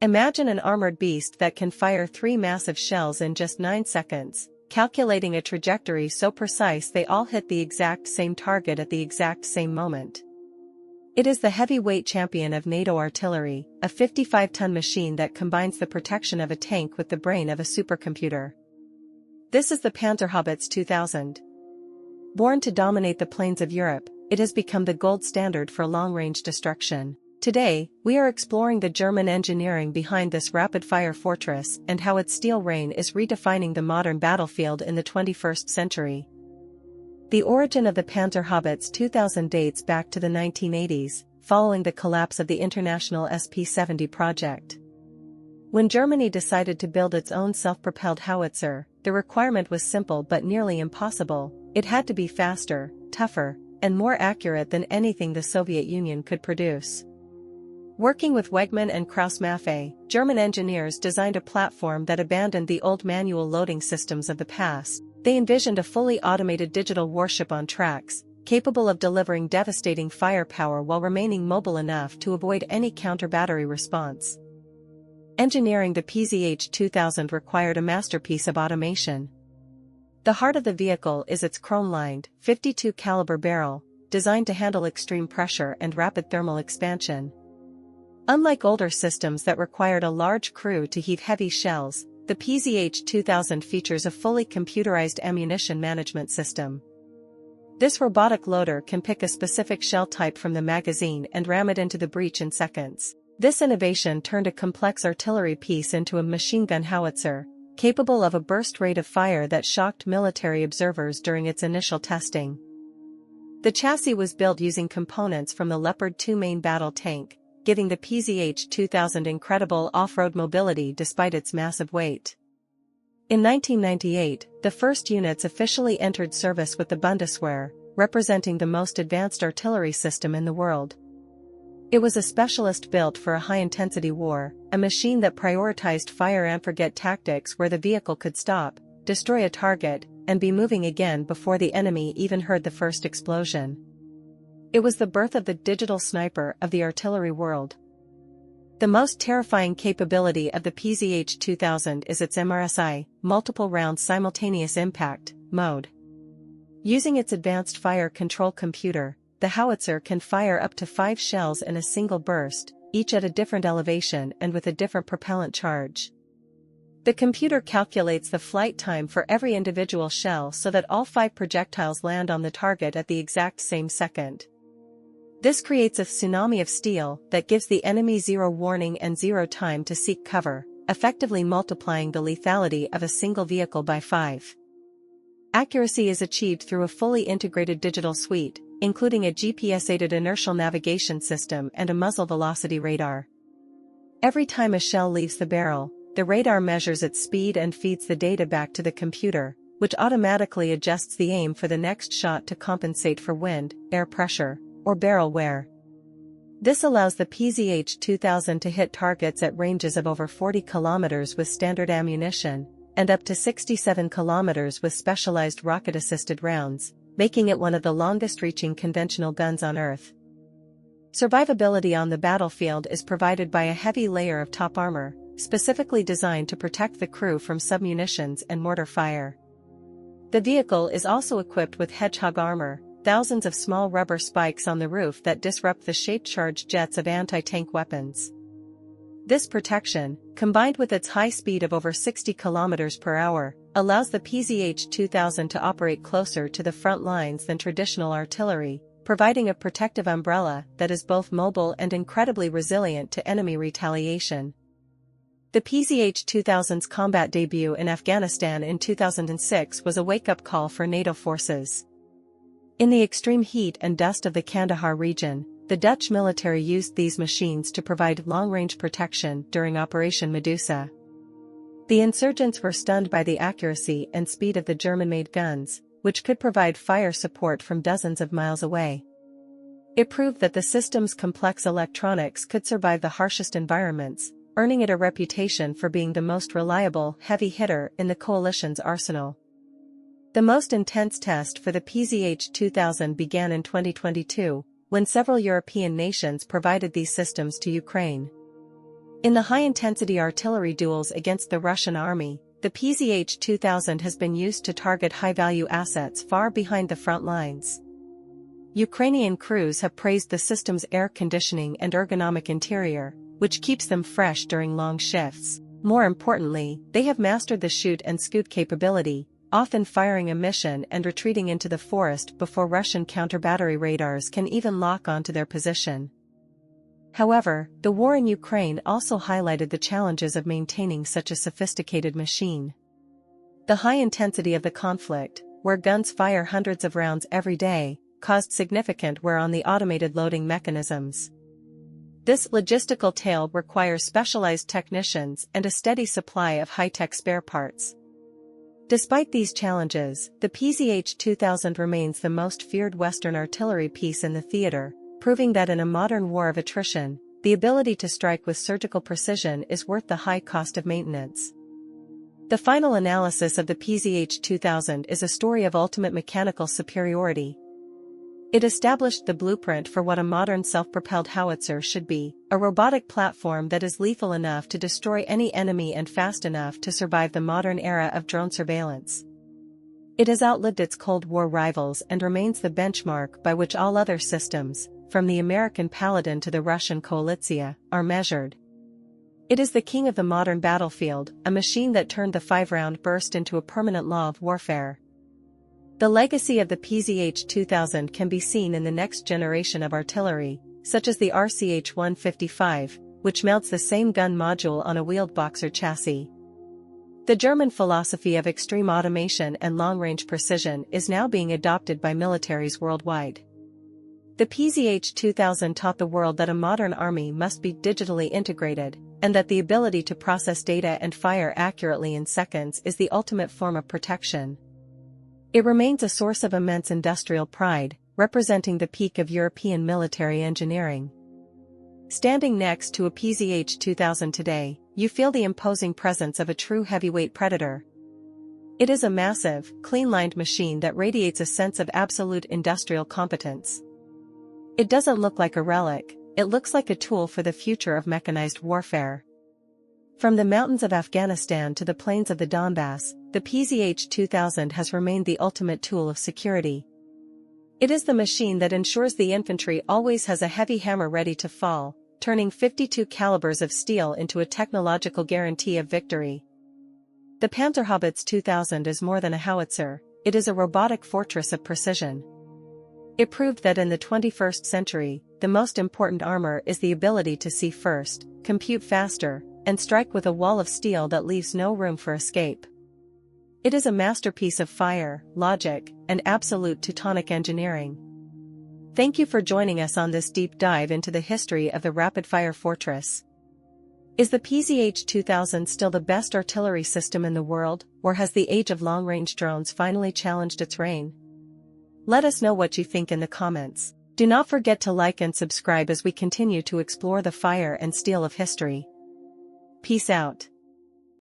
Imagine an armored beast that can fire 3 massive shells in just 9 seconds, calculating a trajectory so precise they all hit the exact same target at the exact same moment. It is the heavyweight champion of NATO artillery, a 55-ton machine that combines the protection of a tank with the brain of a supercomputer. This is the Panzerhaubitze 2000. Born to dominate the plains of Europe, it has become the gold standard for long-range destruction. Today, we are exploring the German engineering behind this rapid-fire fortress and how its steel rain is redefining the modern battlefield in the 21st century. The origin of the Panzerhaubitze 2000 dates back to the 1980s, following the collapse of the international SP-70 project. When Germany decided to build its own self-propelled howitzer, the requirement was simple but nearly impossible: it had to be faster, tougher, and more accurate than anything the Soviet Union could produce. Working with Wegmann and Krauss-Maffei, German engineers designed a platform that abandoned the old manual loading systems of the past. They envisioned a fully automated digital warship on tracks, capable of delivering devastating firepower while remaining mobile enough to avoid any counter-battery response. Engineering the PzH 2000 required a masterpiece of automation. The heart of the vehicle is its chrome-lined, 52 caliber barrel, designed to handle extreme pressure and rapid thermal expansion. Unlike older systems that required a large crew to heave heavy shells, the PzH 2000 features a fully computerized ammunition management system. This robotic loader can pick a specific shell type from the magazine and ram it into the breech in seconds. This innovation turned a complex artillery piece into a machine gun howitzer, capable of a burst rate of fire that shocked military observers during its initial testing. The chassis was built using components from the Leopard 2 main battle tank, giving the PzH 2000 incredible off-road mobility despite its massive weight. In 1998, the first units officially entered service with the Bundeswehr, representing the most advanced artillery system in the world. It was a specialist built for a high-intensity war, a machine that prioritized fire-and-forget tactics where the vehicle could stop, destroy a target, and be moving again before the enemy even heard the first explosion. It was the birth of the digital sniper of the artillery world. The most terrifying capability of the PzH 2000 is its MRSI, multiple round simultaneous impact, mode. Using its advanced fire control computer, the howitzer can fire up to 5 shells in a single burst, each at a different elevation and with a different propellant charge. The computer calculates the flight time for every individual shell so that all 5 projectiles land on the target at the exact same second. This creates a tsunami of steel that gives the enemy zero warning and zero time to seek cover, effectively multiplying the lethality of a single vehicle by 5. Accuracy is achieved through a fully integrated digital suite, including a GPS-aided inertial navigation system and a muzzle velocity radar. Every time a shell leaves the barrel, the radar measures its speed and feeds the data back to the computer, which automatically adjusts the aim for the next shot to compensate for wind, air pressure, or barrel wear. This allows the PzH 2000 to hit targets at ranges of over 40 kilometers with standard ammunition, and up to 67 kilometers with specialized rocket-assisted rounds, making it one of the longest-reaching conventional guns on Earth. Survivability on the battlefield is provided by a heavy layer of top armor, specifically designed to protect the crew from submunitions and mortar fire. The vehicle is also equipped with hedgehog armor, thousands of small rubber spikes on the roof that disrupt the shape-charged jets of anti-tank weapons. This protection, combined with its high speed of over 60 km per hour, allows the PzH 2000 to operate closer to the front lines than traditional artillery, providing a protective umbrella that is both mobile and incredibly resilient to enemy retaliation. The PzH 2000's combat debut in Afghanistan in 2006 was a wake-up call for NATO forces. In the extreme heat and dust of the Kandahar region, the Dutch military used these machines to provide long-range protection during Operation Medusa. The insurgents were stunned by the accuracy and speed of the German-made guns, which could provide fire support from dozens of miles away. It proved that the system's complex electronics could survive the harshest environments, earning it a reputation for being the most reliable heavy hitter in the coalition's arsenal. The most intense test for the PzH 2000 began in 2022, when several European nations provided these systems to Ukraine. In the high-intensity artillery duels against the Russian army, the PzH 2000 has been used to target high-value assets far behind the front lines. Ukrainian crews have praised the system's air conditioning and ergonomic interior, which keeps them fresh during long shifts. More importantly, they have mastered the shoot and scoot capability, often firing a mission and retreating into the forest before Russian counter-battery radars can even lock onto their position. However, the war in Ukraine also highlighted the challenges of maintaining such a sophisticated machine. The high intensity of the conflict, where guns fire hundreds of rounds every day, caused significant wear on the automated loading mechanisms. This logistical tail requires specialized technicians and a steady supply of high-tech spare parts. Despite these challenges, the PzH 2000 remains the most feared Western artillery piece in the theater, proving that in a modern war of attrition, the ability to strike with surgical precision is worth the high cost of maintenance. The final analysis of the PzH 2000 is a story of ultimate mechanical superiority. It established the blueprint for what a modern self-propelled howitzer should be, a robotic platform that is lethal enough to destroy any enemy and fast enough to survive the modern era of drone surveillance. It has outlived its Cold War rivals and remains the benchmark by which all other systems, from the American Paladin to the Russian Koalitsiya, are measured. It is the king of the modern battlefield, a machine that turned the 5-round burst into a permanent law of warfare. The legacy of the PzH 2000 can be seen in the next generation of artillery, such as the RCH-155, which mounts the same gun module on a wheeled boxer chassis. The German philosophy of extreme automation and long-range precision is now being adopted by militaries worldwide. The PzH 2000 taught the world that a modern army must be digitally integrated, and that the ability to process data and fire accurately in seconds is the ultimate form of protection. It remains a source of immense industrial pride, representing the peak of European military engineering. Standing next to a PzH 2000 today, you feel the imposing presence of a true heavyweight predator. It is a massive, clean-lined machine that radiates a sense of absolute industrial competence. It doesn't look like a relic, it looks like a tool for the future of mechanized warfare. From the mountains of Afghanistan to the plains of the Donbass, the PzH 2000 has remained the ultimate tool of security. It is the machine that ensures the infantry always has a heavy hammer ready to fall, turning 52 calibers of steel into a technological guarantee of victory. The Panzerhaubitze 2000 is more than a howitzer, it is a robotic fortress of precision. It proved that in the 21st century, the most important armor is the ability to see first, compute faster, and strike with a wall of steel that leaves no room for escape. It is a masterpiece of fire, logic, and absolute Teutonic engineering. Thank you for joining us on this deep dive into the history of the rapid-fire fortress. Is the PzH 2000 still the best artillery system in the world, or has the age of long-range drones finally challenged its reign? Let us know what you think in the comments. Do not forget to like and subscribe as we continue to explore the fire and steel of history. Peace out.